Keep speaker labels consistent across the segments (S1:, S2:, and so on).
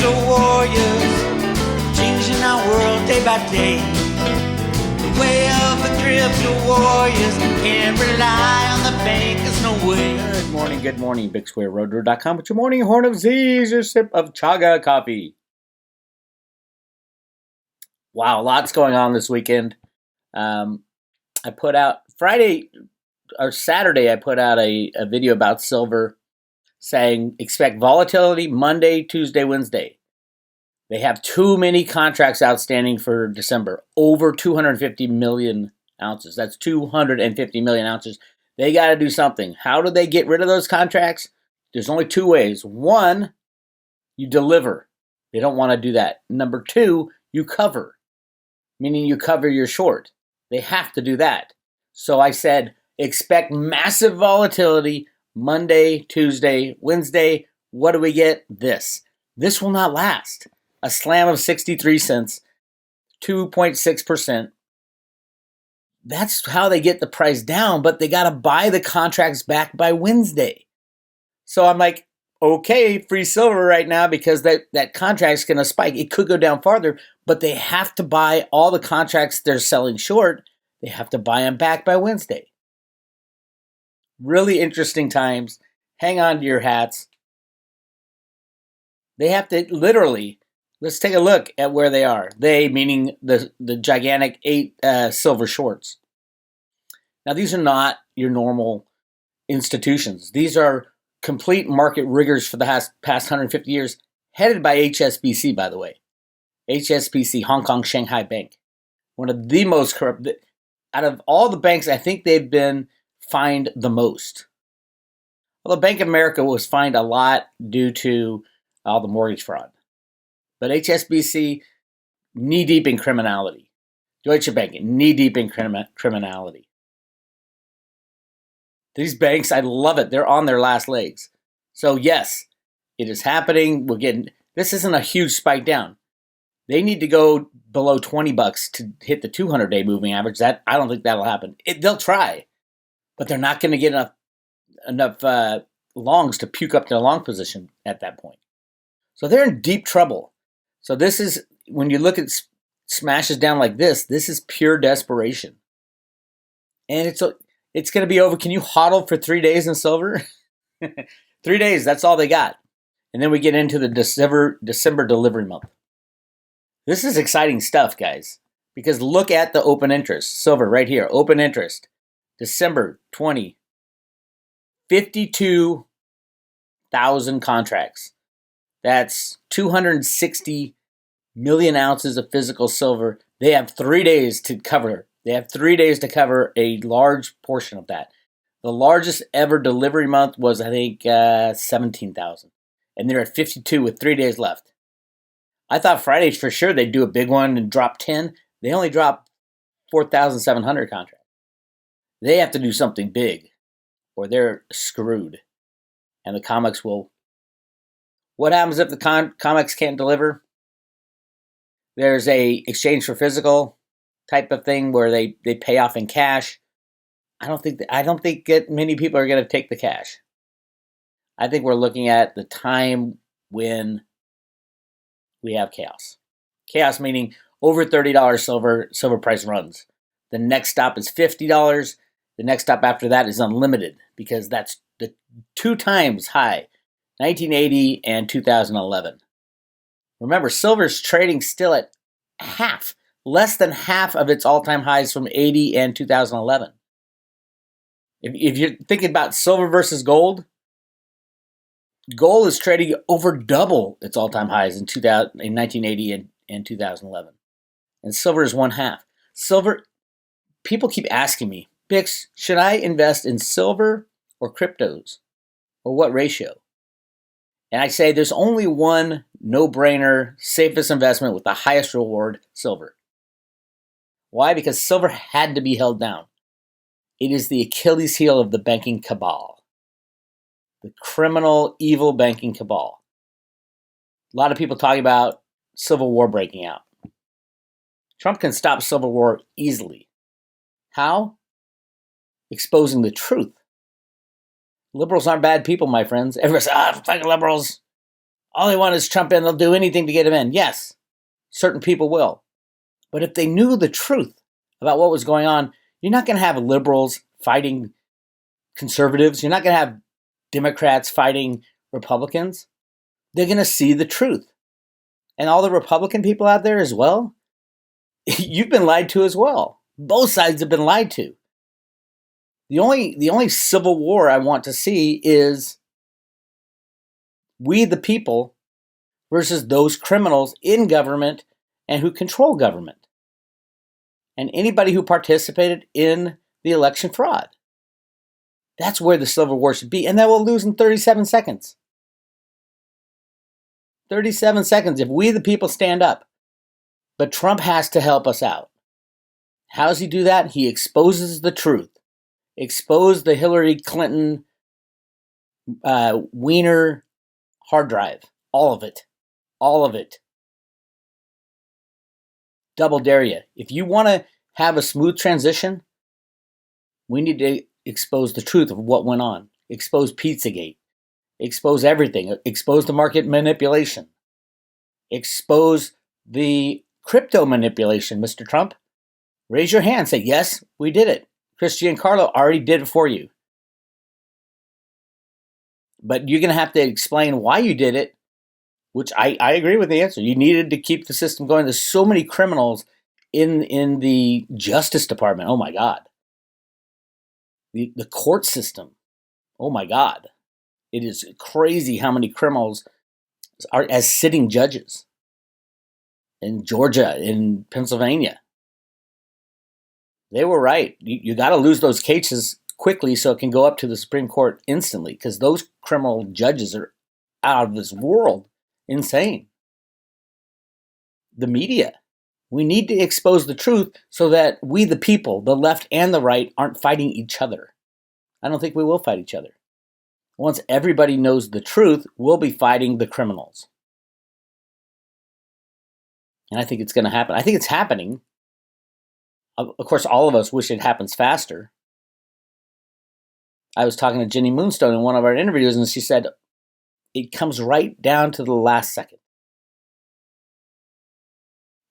S1: crypto warriors, changing our world day by day. The way of the crypto warriors, can't rely on the bankers, no way.
S2: Good morning, Bix Weir, roadroad.com with your morning horn of Z's, your sip of chaga coffee. Wow, lots going on this weekend. I put out Saturday, I put out a video about silver saying expect volatility Monday, Tuesday, Wednesday. They have too many contracts outstanding for December, over 250 million ounces. That's 250 million ounces. They got to do something. How do they get rid of those contracts? There's only two ways. One, you deliver. They don't want to do that. Number two, you cover, meaning you cover your short. They have to do that. So I said, expect massive volatility Monday, Tuesday, Wednesday. What do we get? This will not last. A slam of 63 cents, 2.6%. That's how they get the price down, but they got to buy the contracts back by Wednesday. So I'm like, okay, free silver right now because that contract's going to spike. It could go down farther, but they have to buy all the contracts they're selling short. They have to buy them back by Wednesday. Really interesting times. Hang on to your hats. They have to literally, let's take a look at where they are. They, meaning the gigantic 8 silver shorts. Now, these are not your normal institutions. These are complete market riggers for the past 150 years, headed by HSBC, by the way. HSBC, Hong Kong Shanghai Bank. One of the most corrupt. Out of all the banks, I think they've been fined the most. Although Bank of America was fined a lot due to all the mortgage fraud. But HSBC, knee-deep in criminality. Deutsche Bank, knee-deep in criminality. These banks, I love it. They're on their last legs. So yes, it is happening. This isn't a huge spike down. They need to go below $20 to hit the 200-day moving average. I don't think that'll happen. They'll try, but they're not going to get enough longs to puke up their long position at that point. So they're in deep trouble. So this is, when you look at smashes down like this is pure desperation. And it's going to be over. Can you HODL for 3 days in silver? 3 days, that's all they got. And then we get into the December delivery month. This is exciting stuff, guys, because look at the open interest. Silver right here, open interest. December 20, 52,000 contracts. That's 260 million ounces of physical silver. They have 3 days to cover. They have 3 days to cover a large portion of that. The largest ever delivery month was, I think, 17,000. And they're at 52 with 3 days left. I thought Fridays for sure they'd do a big one and drop 10. They only dropped 4,700 contracts. They have to do something big or they're screwed. And the comics will. What happens if the comics can't deliver? There's a exchange for physical type of thing where they pay off in cash. I don't think that many people are going to take the cash. I think we're looking at the time when we have chaos. Chaos meaning over $30 silver price runs. The next stop is $50. The next stop after that is unlimited because that's the 2 times high, 1980 and 2011. Remember, silver's trading still at less than half of its all-time highs from 80 and 2011. If you're thinking about silver versus gold is trading over double its all-time highs in 1980 and 2011. And silver is 1/2. Silver, people keep asking me, Bix, should I invest in silver or cryptos? Or what ratio? And I say there's only one no-brainer, safest investment with the highest reward, silver. Why? Because silver had to be held down. It is the Achilles heel of the banking cabal. The criminal, evil banking cabal. A lot of people talking about civil war breaking out. Trump can stop civil war easily. How? Exposing the truth. Liberals aren't bad people, my friends. Everybody says, fucking liberals. All they want is Trump in. They'll do anything to get him in. Yes, certain people will. But if they knew the truth about what was going on, you're not going to have liberals fighting conservatives. You're not going to have Democrats fighting Republicans. They're going to see the truth. And all the Republican people out there as well, you've been lied to as well. Both sides have been lied to. The only civil war I want to see is we the people versus those criminals in government and who control government. And anybody who participated in the election fraud. That's where the civil war should be. And that will lose in 37 seconds. 37 seconds if we the people stand up. But Trump has to help us out. How does he do that? He exposes the truth. Expose the Hillary Clinton Weiner hard drive. All of it. All of it. Double dare you. If you want to have a smooth transition, we need to expose the truth of what went on. Expose Pizzagate. Expose everything. Expose the market manipulation. Expose the crypto manipulation, Mr. Trump. Raise your hand. Say, yes, we did it. Chris Giancarlo already did it for you. But you're going to have to explain why you did it, which I agree with the answer. You needed to keep the system going. There's so many criminals in the Justice Department. Oh, my God. The court system. Oh, my God. It is crazy how many criminals are as sitting judges in Georgia, in Pennsylvania. They were right. You got to lose those cases quickly so it can go up to the Supreme Court instantly, because those criminal judges are out of this world insane. The media. We need to expose the truth so that we, the people, the left and the right, aren't fighting each other. I don't think we will fight each other. Once everybody knows the truth, we'll be fighting the criminals. And I think it's going to happen. I think it's happening. Of course, all of us wish it happens faster. I was talking to Jenny Moonstone in one of our interviews, and she said it comes right down to the last second.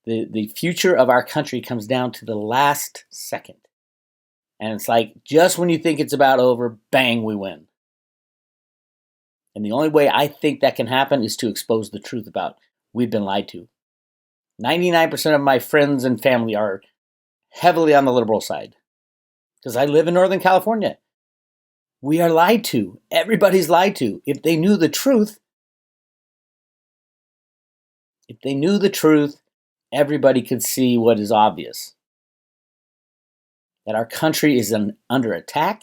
S2: The future of our country comes down to the last second. And it's like, just when you think it's about over, bang, we win. And the only way I think that can happen is to expose the truth about we've been lied to. 99% of my friends and family are heavily on the liberal side because I live in Northern California. We are lied to. Everybody's lied to. If they knew the truth, everybody could see what is obvious. That our country is under attack,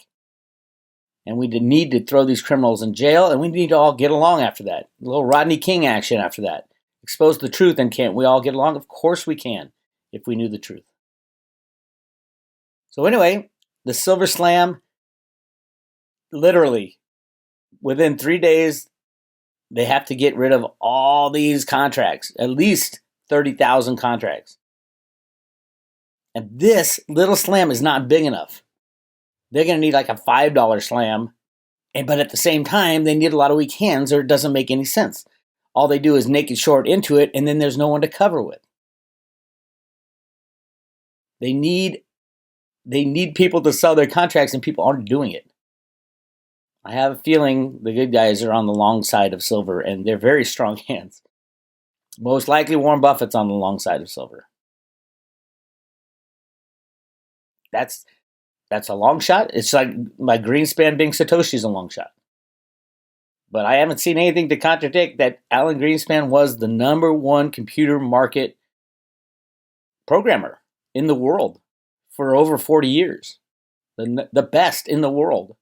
S2: and we need to throw these criminals in jail, and we need to all get along after that. A little Rodney King action after that. Expose the truth, and can't we all get along? Of course we can, if we knew the truth. So anyway, the Silver Slam, literally, within 3 days, they have to get rid of all these contracts, at least 30,000 contracts. And this little slam is not big enough. They're going to need like a $5 slam, but at the same time, they need a lot of weak hands or it doesn't make any sense. All they do is naked short into it, and then there's no one to cover with. They need people to sell their contracts, and people aren't doing it. I have a feeling the good guys are on the long side of silver, and they're very strong hands. Most likely Warren Buffett's on the long side of silver. That's a long shot. It's like my Greenspan being Satoshi's a long shot. But I haven't seen anything to contradict that Alan Greenspan was the number one computer market programmer in the world for over 40 years. The best in the world.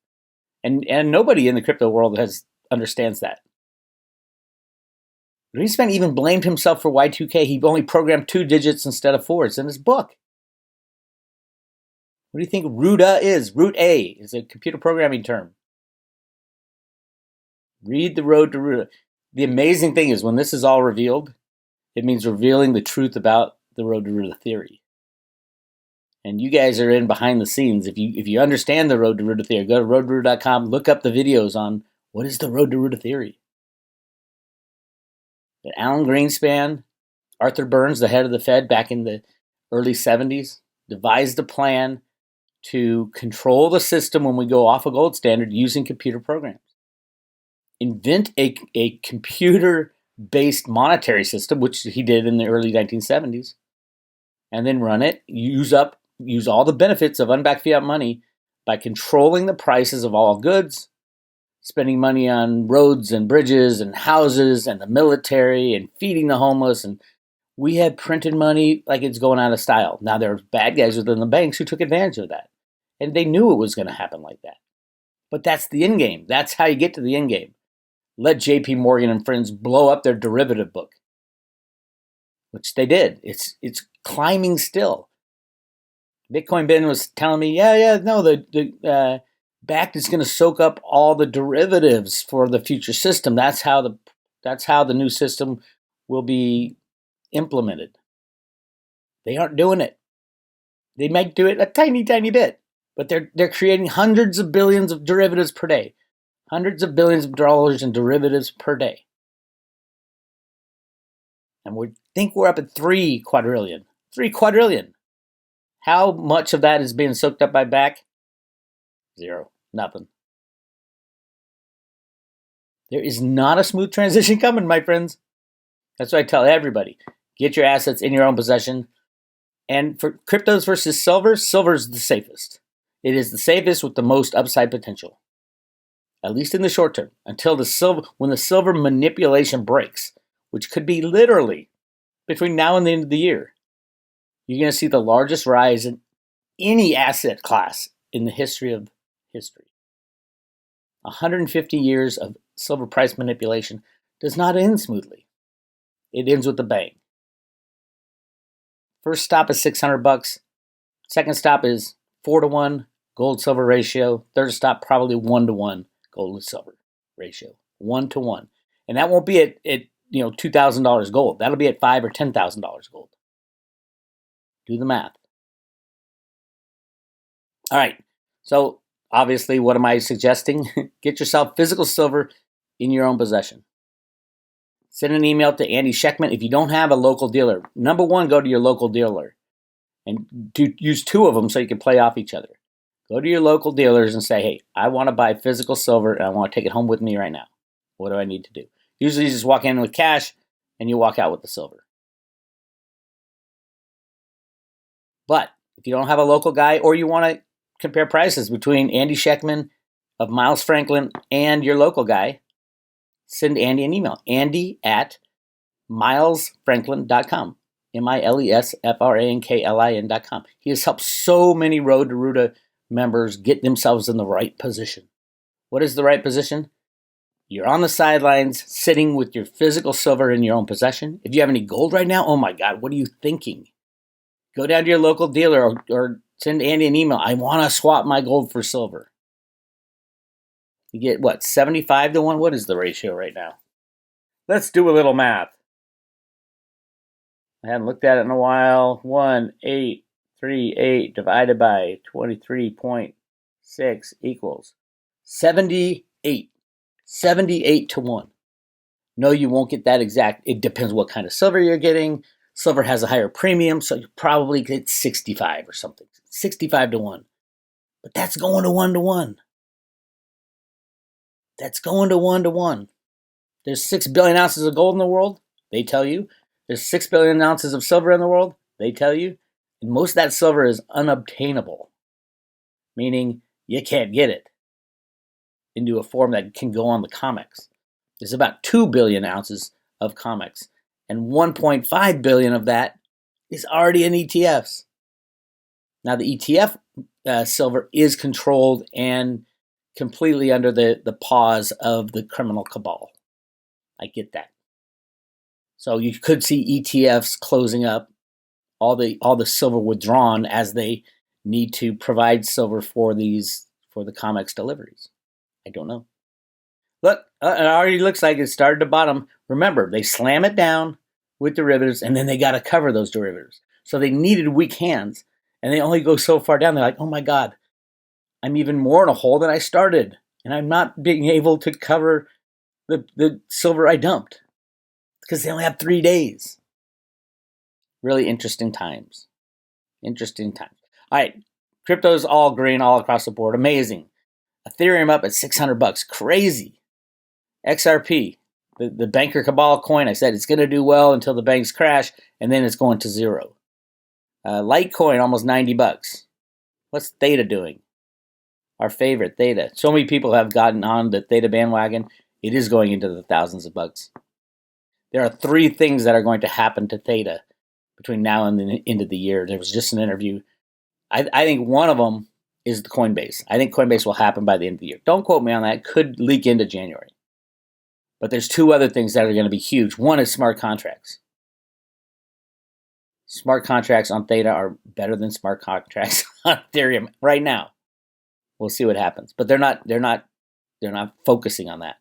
S2: And nobody in the crypto world understands that. Greenspan even blamed himself for Y2K. He only programmed 2 digits instead of 4. It's in his book. What do you think RUDA is? Root A is a computer programming term. Read The Road to RUDA. The amazing thing is when this is all revealed, it means revealing the truth about the Road to RUDA theory. And you guys are in behind the scenes. If you understand the Road to RUDA theory, go to roadtoruda.com, look up the videos on what is the Road to RUDA theory. that Alan Greenspan, Arthur Burns, the head of the Fed back in the early 70s, devised a plan to control the system when we go off a gold standard using computer programs. Invent a computer-based monetary system, which he did in the early 1970s, and then run it, use all the benefits of unbacked fiat money by controlling the prices of all goods, spending money on roads and bridges and houses and the military and feeding the homeless. And we had printed money like it's going out of style. Now, there are bad guys within the banks who took advantage of that. And they knew it was going to happen like that. But that's the end game. That's how you get to the end game. Let JP Morgan and friends blow up their derivative book, which they did. It's climbing still. Bitcoin Ben was telling me, the BACT is going to soak up all the derivatives for the future system. That's how the new system will be implemented. They aren't doing it. They might do it a tiny, tiny bit, but they're creating hundreds of billions of derivatives per day. Hundreds of billions of dollars in derivatives per day. And we think we're up at 3 quadrillion. 3 quadrillion. How much of that is being soaked up by BACT? 0. Nothing. There is not a smooth transition coming, my friends. That's what I tell everybody. Get your assets in your own possession. And for cryptos versus silver, silver is the safest. It is the safest with the most upside potential. At least in the short term, when the silver manipulation breaks, which could be literally between now and the end of the year, you're going to see the largest rise in any asset class in the history of history. 150 years of silver price manipulation does not end smoothly. It ends with a bang. First stop is $600. Second stop is 4-to-1 gold-silver ratio. Third stop probably 1-to-1 gold to silver ratio, 1-to-1, and that won't be at $2,000 gold. That'll be at $5,000 or $10,000 gold. Do the math. All right. So obviously, what am I suggesting? Get yourself physical silver in your own possession. Send an email to Andy Scheckman. If you don't have a local dealer, number one, go to your local dealer and use 2 of them so you can play off each other. Go to your local dealers and say, hey, I want to buy physical silver and I want to take it home with me right now. What do I need to do? Usually you just walk in with cash and you walk out with the silver. But if you don't have a local guy or you want to compare prices between Andy Scheckman of Miles Franklin and your local guy, send Andy an email. Andy@milesfranklin.com. milesfranklin.com. He has helped so many Road to Ruta members get themselves in the right position. What is the right position? You're on the sidelines sitting with your physical silver in your own possession. If you have any gold right now, oh my God, what are you thinking? Go down to your local dealer or send Andy an email. I want to swap my gold for silver. You get what, 75-to-1? What is the ratio right now? Let's do a little math. I haven't looked at it in a while. 1,838 divided by 23.6 equals 78. 78-to-1. No, you won't get that exact. It depends what kind of silver you're getting. Silver has a higher premium, so you probably get 65 or something. 65-to-1. But that's going to 1-to-1. That's going to 1-to-1. There's 6 billion ounces of gold in the world, they tell you. There's 6 billion ounces of silver in the world, they tell you. And most of that silver is unobtainable, meaning you can't get it into a form that can go on the COMEX. There's about 2 billion ounces of COMEX, and 1.5 billion of that is already in ETFs. Now, the ETF silver is controlled and completely under the paws of the criminal cabal. I get that. So you could see ETFs closing up, all the silver withdrawn as they need to provide silver for the COMEX deliveries. I don't know. Look, it already looks like it started to bottom. Remember, they slam it down with derivatives, and then they got to cover those derivatives. So they needed weak hands, and they only go so far down. They're like, oh my God, I'm even more in a hole than I started, and I'm not being able to cover the silver I dumped. because they only have 3 days. Really interesting times. Interesting times. All right, crypto's all green all across the board. Amazing. Ethereum up at $600. Crazy. XRP, the banker cabal coin, I said it's going to do well until the banks crash, and then it's going to zero. Litecoin, almost $90. What's Theta doing? Our favorite, Theta. So many people have gotten on the Theta bandwagon. It is going into the thousands of bucks. There are 3 things that are going to happen to Theta between now and the end of the year. There was just an interview. I think one of them is the Coinbase. I think Coinbase will happen by the end of the year. Don't quote me on that. It could leak into January. But there's 2 other things that are going to be huge. One is smart contracts. Smart contracts on Theta are better than smart contracts on Ethereum right now. We'll see what happens. But they're not focusing on that.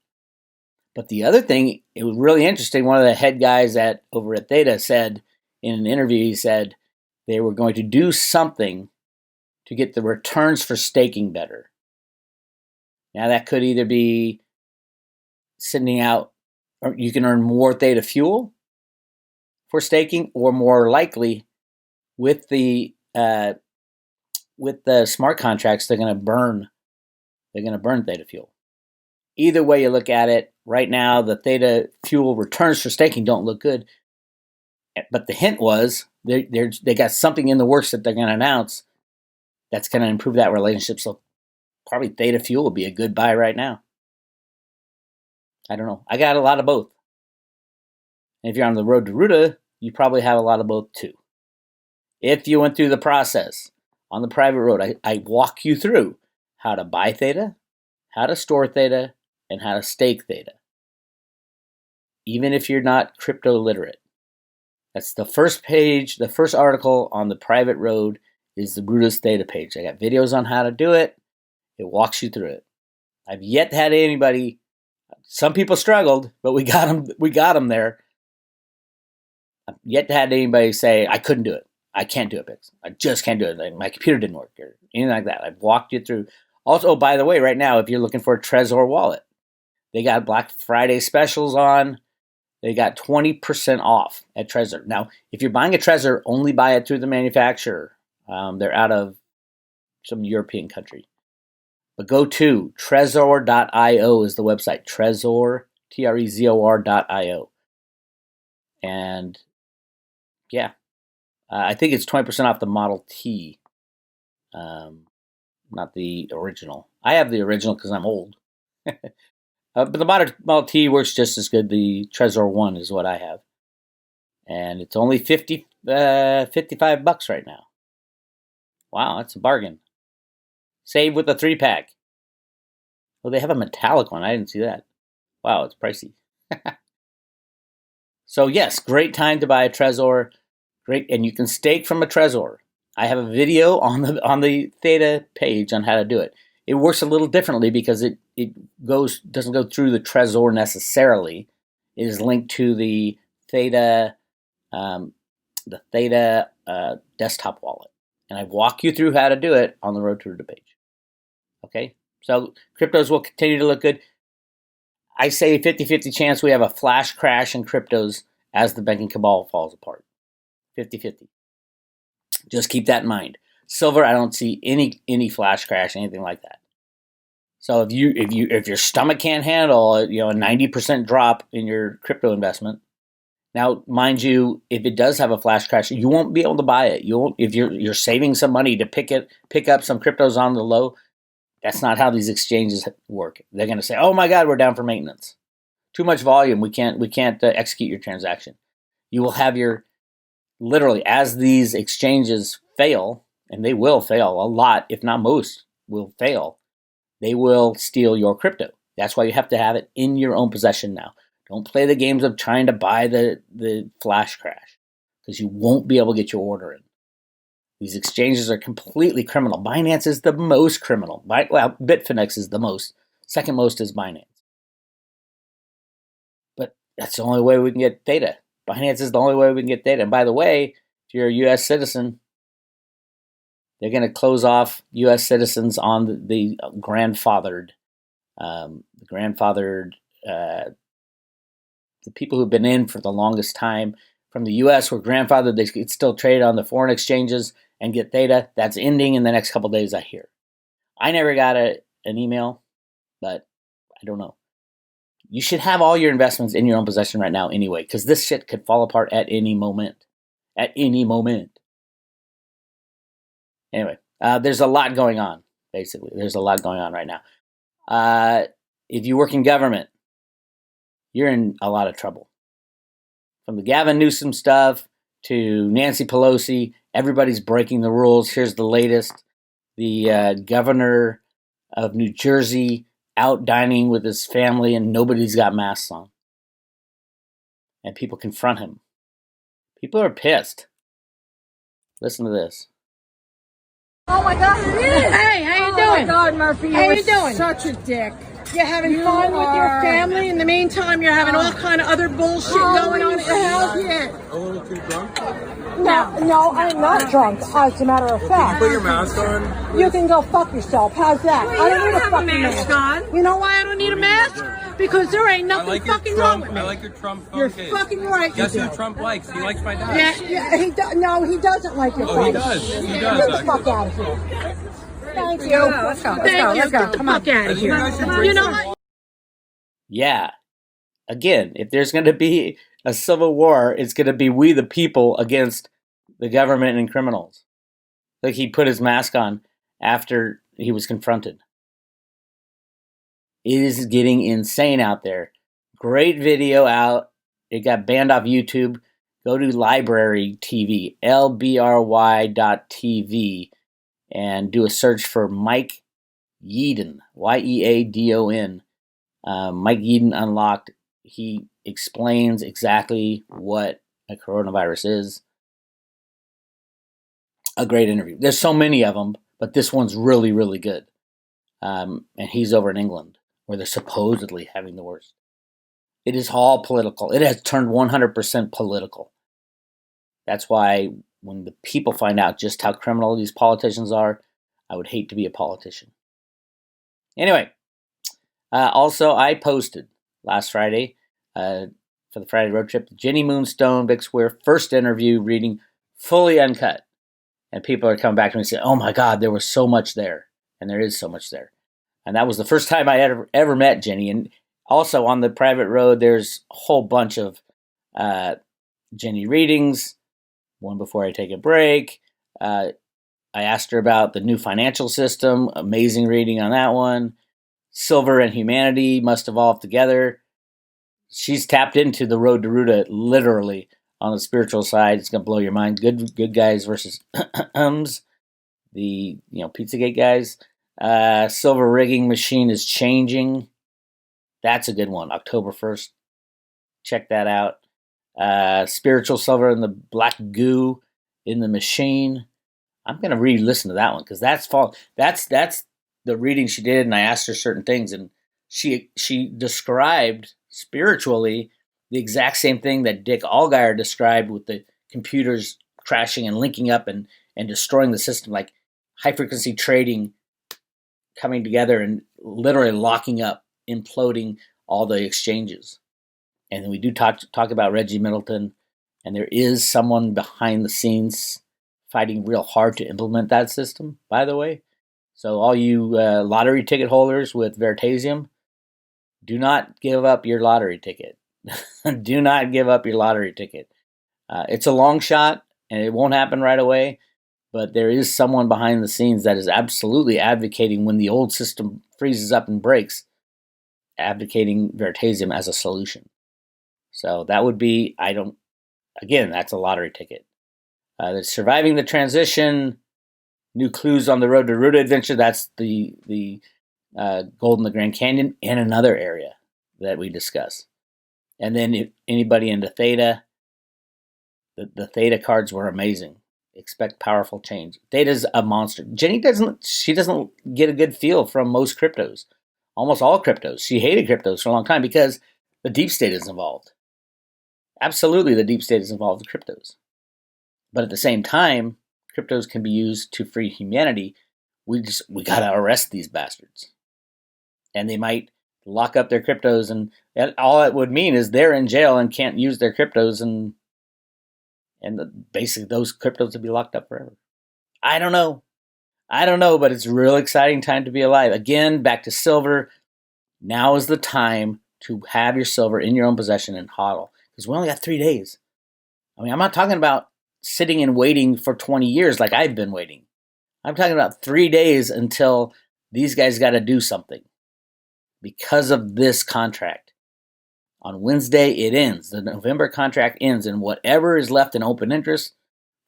S2: But the other thing, it was really interesting. One of the head guys over at Theta said in an interview, he said they were going to do something to get the returns for staking better. Now that could either be sending out, or you can earn more Theta fuel for staking, or more likely with the smart contracts, they're going to burn Theta fuel. Either way you look at it, right now the Theta fuel returns for staking don't look good. But the hint was they got something in the works that they're going to announce that's going to improve that relationship. So probably Theta fuel would be a good buy right now. I don't know. I got a lot of both. And if you're on the road to Ruta, you probably have a lot of both too. If you went through the process on the private road, I walk you through how to buy Theta, how to store Theta, and how to stake Theta. Even if you're not crypto literate. That's the first page, the first article on the private road is the Ruta's Theta page. I got videos on how to do it. It walks you through it. I've yet had anybody, some people struggled, but we got them there. I've yet to have anybody say, I couldn't do it. I can't do it, Bix. I just can't do it. Like, my computer didn't work or anything like that. I've walked you through. Also, by the way, right now, if you're looking for a Trezor wallet, they got Black Friday specials on. They got 20% off at Trezor. Now, if you're buying a Trezor, only buy it through the manufacturer. They're out of some European country. But go to Trezor.io is the website. Trezor, Trezor.io. And yeah, I think it's 20% off the Model T, not the original. I have the original because I'm old. But the Model T works just as good. The Trezor 1 is what I have. And it's only $55 right now. Wow, that's a bargain. Save with a 3-pack. Oh, they have a metallic one. I didn't see that. Wow, it's pricey. So yes, great time to buy a Trezor. Great, and you can stake from a Trezor. I have a video on the Theta page on how to do it. It works a little differently because it doesn't go through the Trezor necessarily. It is linked to the Theta desktop wallet, and I walk you through how to do it on the Road to Ruta page. Okay, so cryptos will continue to look good. I say 50-50 chance we have a flash crash in cryptos as the banking cabal falls apart. 50-50. Just keep that in mind. Silver, I don't see any flash crash, anything like that. So if your stomach can't handle a 90% drop in your crypto investment, now mind you, if it does have a flash crash, you won't be able to buy it. You won't, if you're saving some money to pick up some cryptos on the low. That's not how these exchanges work. They're going to say, "Oh my God, we're down for maintenance. Too much volume. We can't execute your transaction." You will have literally, as these exchanges fail, and they will fail a lot, if not most will fail, they will steal your crypto. That's why you have to have it in your own possession now. Don't play the games of trying to buy the flash crash, because you won't be able to get your order in. These exchanges are completely criminal. Binance is the most criminal. Bitfinex is the most. Second most is Binance. But that's the only way we can get Theta. Binance is the only way we can get Theta. And by the way, if you're a U.S. citizen, they're going to close off U.S. citizens on the grandfathered the people who've been in for the longest time from the U.S. were grandfathered. They could still trade on the foreign exchanges and get theta. That's ending in the next couple days, I hear. I never got an email, but I don't know. You should have all your investments in your own possession right now anyway, because this shit could fall apart at any moment. At any moment. Anyway, there's a lot going on, basically. There's a lot going on right now. If you work in government, you're in a lot of trouble. From the Gavin Newsom stuff to Nancy Pelosi, everybody's breaking the rules. Here's the latest. The governor of New Jersey out dining with his family and nobody's got masks on. And people confront him. People are pissed. Listen to this.
S3: Oh my God, it is!
S4: Hey, how you doing?
S3: Oh my God, Murphy,
S4: How
S3: you're
S4: you doing?
S3: such a dick.
S4: You're having fun with your family. In the meantime, you're having all kind of other bullshit going on at your house.
S3: Yeah.
S5: A little too drunk?
S3: No, I'm not drunk, as a matter of fact.
S5: Put your mask on.
S3: You can go fuck yourself. How's that?
S4: Well,
S3: I
S4: you
S3: don't need a
S4: have
S3: fucking
S4: mask
S3: mask.
S4: on. You know why I don't need a mask? Because there ain't nothing fucking wrong with me.
S5: I like your Trump phone
S4: You're
S5: case.
S4: fucking right.
S5: Guess
S4: you
S5: who
S4: do.
S5: Trump likes? He likes my dad.
S3: Yeah, he doesn't like your
S5: Oh, he
S3: face.
S5: does. He
S3: Get
S5: does.
S3: the fuck out of here. Thank you.
S4: Let's go. Let's go. Come on. Get the fuck out of
S5: You guys should
S4: here.
S5: drink
S4: You know
S5: some
S4: what?
S2: Yeah. Again, if there's going to be a civil war, it's going to be we the people against the government and criminals. Like he put his mask on after he was confronted. It is getting insane out there. Great video out. It got banned off YouTube. Go to Library TV, LBRY.TV, and do a search for Mike Yeadon, Yeadon. Mike Yeadon Unlocked. He explains exactly what a coronavirus is. A great interview. There's so many of them, but this one's really, really good. And he's over in England, where they're supposedly having the worst. It is all political. It has turned 100% political. That's why when the people find out just how criminal these politicians are, I would hate to be a politician. Anyway, also I posted last Friday for the Friday road trip, Jenny Moonstone, Bix Weir, first interview reading, fully uncut. And people are coming back to me and saying, oh my God, there was so much there. And there is so much there. And that was the first time I ever met Jenny. And also on the private road, there's a whole bunch of Jenny readings. One before I take a break. I asked her about the new financial system. Amazing reading on that one. Silver and humanity must evolve together. She's tapped into the road to Ruta literally on the spiritual side. It's going to blow your mind. Good guys versus the Pizzagate guys. Silver rigging machine is changing. That's a good one. October 1st. Check that out. Spiritual silver and the black goo in the machine. I'm going to re-listen to that one because that's the reading she did, and I asked her certain things, and she described spiritually the exact same thing that Dick Allgaier described with the computers crashing and linking up and destroying the system, like high-frequency trading coming together and literally locking up, imploding all the exchanges. And then we do talk about Reggie Middleton, and there is someone behind the scenes fighting real hard to implement that system, by the way. So all you lottery ticket holders with Veritasium, do not give up your lottery ticket. Do not give up your lottery ticket. It's a long shot, and it won't happen right away, but there is someone behind the scenes that is absolutely advocating when the old system freezes up and breaks, advocating Veritasium as a solution. So that would be, that's a lottery ticket. Surviving the transition, new clues on the road to Ruta adventure. That's the gold in the Grand Canyon and another area that we discuss. And then if anybody into Theta, the Theta cards were amazing. Expect powerful change. Theta's a monster. Jenny doesn't get a good feel from most cryptos. Almost all cryptos. She hated cryptos for a long time because the deep state is involved. Absolutely, the deep state is involved with cryptos. But at the same time, cryptos can be used to free humanity. We got to arrest these bastards. And they might lock up their cryptos, and all it would mean is they're in jail and can't use their cryptos, and basically those cryptos would be locked up forever. I don't know, but it's a real exciting time to be alive. Again, back to silver. Now is the time to have your silver in your own possession and HODL, because we only got 3 days. I mean, I'm not talking about sitting and waiting for 20 years like I've been waiting. I'm talking about 3 days until these guys got to do something because of this contract. On Wednesday, it ends. The November contract ends, and whatever is left in open interest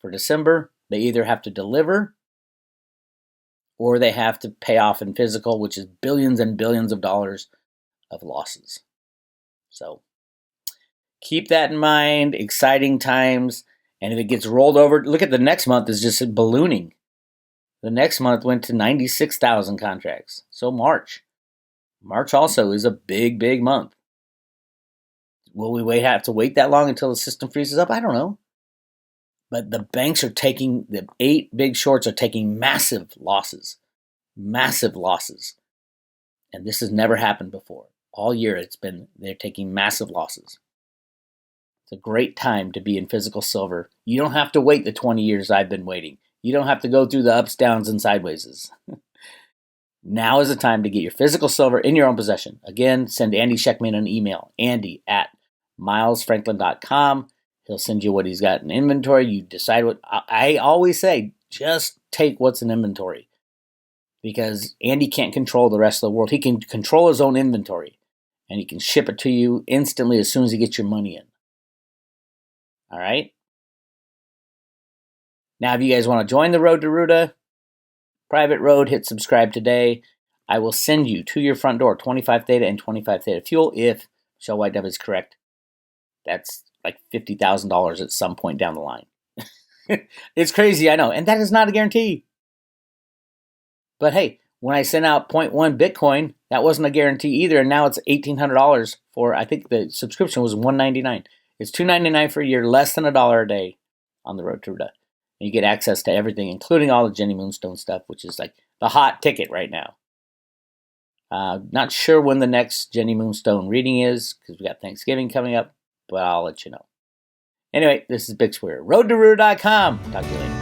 S2: for December, they either have to deliver or they have to pay off in physical, which is billions and billions of dollars of losses. So keep that in mind. Exciting times. And if it gets rolled over, look at the next month is just ballooning. The next month went to 96,000 contracts. So March also is a big, big month. Will we have to wait that long until the system freezes up? I don't know. But the banks are taking, the 8 big shorts are taking massive losses. Massive losses. And this has never happened before. All year they're taking massive losses. It's a great time to be in physical silver. You don't have to wait the 20 years I've been waiting. You don't have to go through the ups, downs, and sidewayses. Now is the time to get your physical silver in your own possession. Again, send Andy Scheckman an email, andy@milesfranklin.com. He'll send you what he's got in inventory. You decide what. I always say, just take what's in inventory. Because Andy can't control the rest of the world. He can control his own inventory. And he can ship it to you instantly as soon as he gets your money in. All right? Now, if you guys want to join the Road to Ruta, private road, hit subscribe today. I will send you to your front door 25 Theta and 25 Theta fuel if Michelle White Dove is correct. That's like $50,000 at some point down the line. It's crazy, I know. And that is not a guarantee. But hey, when I sent out 0.1 Bitcoin, that wasn't a guarantee either. And now it's $1,800 for, I think the subscription was $199. It's $299 for a year, less than $1 a day on the Road to Ruta. And you get access to everything, including all the Jenny Moonstone stuff, which is like the hot ticket right now. Not sure when the next Jenny Moonstone reading is, because we got Thanksgiving coming up, but I'll let you know. Anyway, this is Bix Weir, roadtoruta.com. Talk to you later.